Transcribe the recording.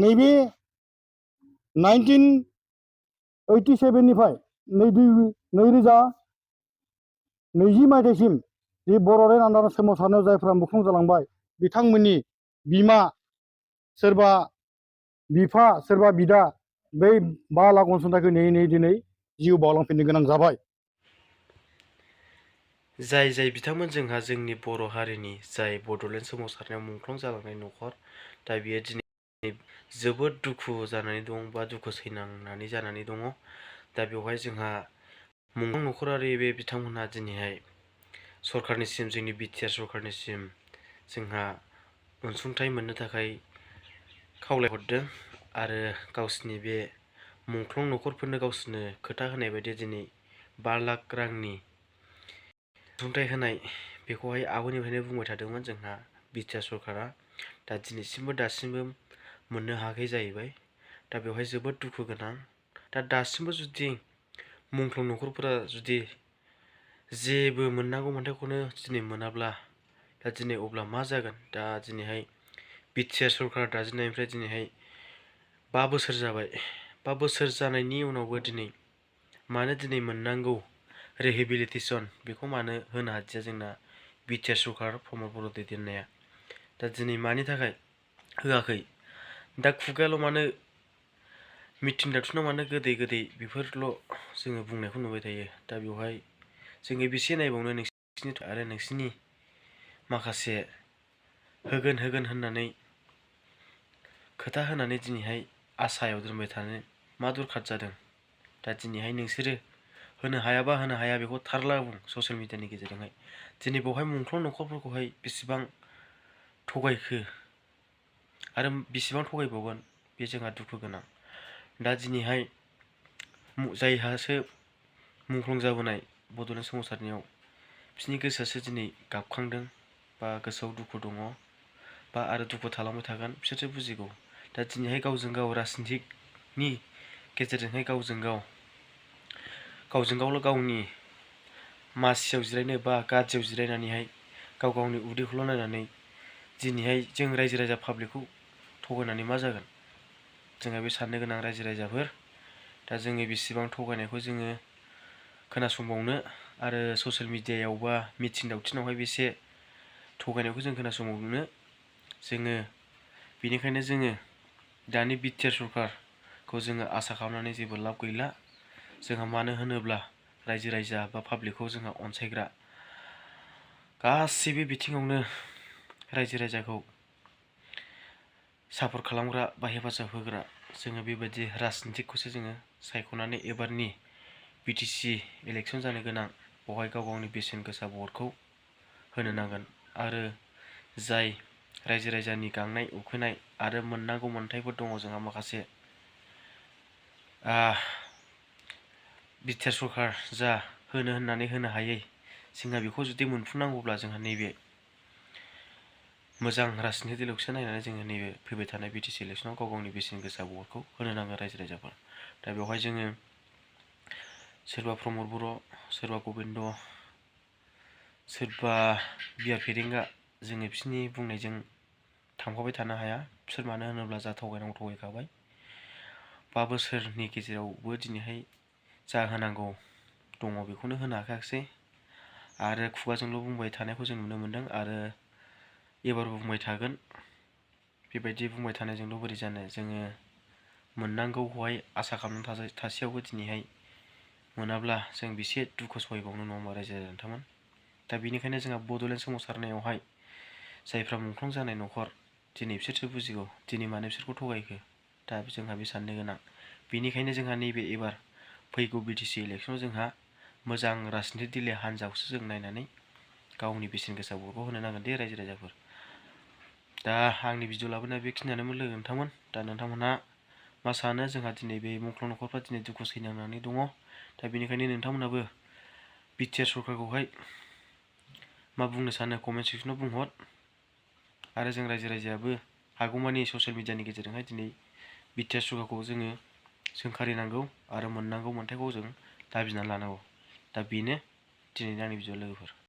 नैबे 1987 निफ्राय 2020 मायथाइसिम जे बड'लेण्ड आन्दालन सोमावसारनायाव जायफ्रा मुंख्लं जालांबाय बिथांमोननि बिमा सोरबा बिफा सोरबा बिदा बै 5 लाख अनसुंथाइखौ नेयै नेयै दिनै जिउ बावलांफिननो गोनां जाबाय। जाय बिथांमोन जोंहा जोंनि बर' हारिनि जाय बड'लेण्ड सोमावसारनायाव मुंख्लं जालांनाय न'खर दा बियो दिनै जोबोद दुखु जानानै दं बा दुखु सैनांनानै जानानै दङ। दा बेवहाय जोंहा मुंख्लं न'खरारि बे बिथांमोनहा दिनैहाय सरकारनिसिम जोंनि BTR सरकारनिसिम जोंहा अनसुंथाइ मोननो थाखाय खावलायहरदों आरो गावसिनि बे मुंख्लं न'खरफोरनो गावसोरनो खोथा होनाय बायदि दिनै 5 लाख रांनि अनसुंथाइ होनाय बेखौहाय आवगायनिफ्रायनो बुंबाय थादोंमोन जोंहा BTR सरकारा। दा दिनैसिमबो दासिमबो मोननो हायाखै जाहैबाय। दा बेवहाय जोबोद दुखु गोनां। दा दासिमबो जुदि मुंख्लं न'खरफोरा जुदि जेबो मोननांगौ मोन्थाइखौनो दिनै मोनाब्ला दा दिनै अब्ला मा जागोन? दा दिनैहाय BTR सरकार दाजेननायनिफ्राय दिनैहाय 5 बोसोर जाबाय। 5 बोसोर जानायनि उनावबो दिनै मानो दिनै मोननांगौ रिहेबिलिटेसन बेखौ मानो होनो हादिया जोंना BTR सरकार प्रमद बर' दैदेननाया? दा दिनै मानि थाखाय होआखै? दा खुगायाल' मानो मिटिं दावथिनाव मानो गोदै बेफोरल' जोङो बुंनायखौ नुबाय थायो। दा बेवहाय जोङो बेसे नायबावनो नोंसिनि आरो नोंसिनि माखासे होगोन होननानै खोथा होनानै दिनैहाय आसायाव दोनबाय थानो मा दरखार जादों? दा दिनैहाय नोंसोरो होनो हायाबा होनो हाया बेखौ थारला बुं ससियेल मिडियानि गेजेरजोंहाय। दिनै बेवहाय मुंख्लं न'खरफोरखौहाय बेसेबां थगायखो आरो बेसेबां थगायबावगोन बे जोंहा दुखु गोनां। दा दिनैहाय जायहासो मुंख्लं जाबोनाय बड'लेण्ड सोमावसारनायाव बिसोरनि गोसोआसो दिनै गाबखांदों बा गोसोआव दुखु दङ बा आरो दुखु थालांबाय थागोन बिसोरसो बुजिगौ। दा दिनैहाय गावजों गाव राजनितिकनि गेजेरजोंहाय गावजों गावल' गावनि मासियाव जिरायनो बा गादियाव जिरायनानैहाय गाव गावनि उदैखौल' नायनानै दिनैहाय जों रायजो राजा पाब्लिकखौ थगायनानै मा जागोन? जोंहा बे साननो गोनां रायजो राजाफोर। दा जोङो बेसेबां थगायनायखौ जोङो खोनासंबावनो आरो ससियेल मिडियायाव बा मिटिं दावथिनावहाय बेसे थगायनायखौ जों खोनासंबावनो जोङो बेनिखायनो जोङो दानि BTR सरकारखौ जोङो आसा खालामनानै जेबो लाब गैला। जोंहा मानो होनोब्ला रायजो राजा बा पाब्लिकखौ जोंहा अनसायग्रा गासैबो बिथिङावनो रायजो राजाखौ सापर्ट खालामग्रा बा हेफाजाब होग्रा जोङो बेबायदि राजनितिकखौसो जोङो सायख'नानै एबारनि BTC इलेक्सन जानो गोनां बेवहाय गाव गावनि बेसेन गोसा भटखौ होनो नांगोन आरो जाय रायजो राजानि गांनाय उखैनाय आरो मोननांगौ मोन्थाइफोर दङ जोंहा माखासे BTR सरकार जा होनो होननानै होनो हायै जोंहा बेखौ जुदि मोनफुंनांगौब्ला जोंहा नैबे मोजां राजनितिक इलेक्सन नायनानै जोङो नैबे फैबाय थानाय BTC इलेक्सनाव गाव गावनि बेसेन गोसा भटखौ होनो नांगोन रायजो राजाफोर। दा बेवहाय जोङो सोरबा प्रमद बर' सोरबा गबिन्द सोरबा बिआर फेरेंगा जोङो बिसोरनि बुंनायजों थांफाबाय थानो हाया। बिसोर मानो होनोब्ला जा थगायनांगौ थगायखाबाय। 5 बोसोरनि गेजेरावबो दिनैहाय जा होनांगौ दङ बेखौनो होनो हाखायाखिसै आरो खुगाजोंल' बुंबाय थानायखौ जों नुनो मोन्दों आरो एबारबो बुंबाय थागोन। बेबायदि बुंबाय थानायजोंल' बोरै जानो? जोङो मोननांगौखौहाय आसा खालामनानै थासेयावबो दिनैहाय मोनाब्ला जों बेसे दुखु सहायबावनो नङा होमबा रायजो राजा नोंथांमोन? दा बेनिखायनो जोंहा बड'लेण्ड सोमावसारनायावहाय जायफ्रा मुंख्लं जानाय न'खर दिनै बिसोरसो बुजिगौ दिनै मानो बिसोरखौ थगायखो। दा जोंहा बे साननो गोनां। बेनिखायनो जोंहा नैबे एबार फैगौ BTC इलेक्सनाव जोंहा मोजां राजनितिक हान्जाखौसो जों नायनानै गावनि बेसेन गोसा भटखौ होनो नांगोन दे रायजो राजाफोर। दा आंनि भिडिअ लाबोनाया बेखिनियानोमोन लोगो नोंथांमोन। दा नोंथांमोनहा मा सानो? जोंहा दिनै बे मुंख्लं न'खरफ्रा दिनै दुखु सैनांनानै दङ। दा बेनिखायनो नोंथांमोनाबो BTR सरकारखौहाय मा बुंनो सानो कमेन्ट सेक्सनाव बुंहर आरो जों रायजो राजायाबो हागौमानि ससियेल मिडियानि गेजेरजोंहाय दिनै BTR सरकारखौ जोङो सोंखारिनांगौ आरो मोननांगौ मोन्थाइखौ जों दाबिनानै लानांगौ। दा बेनो दिनैनि आंनि भिडिअ लोगोफोर।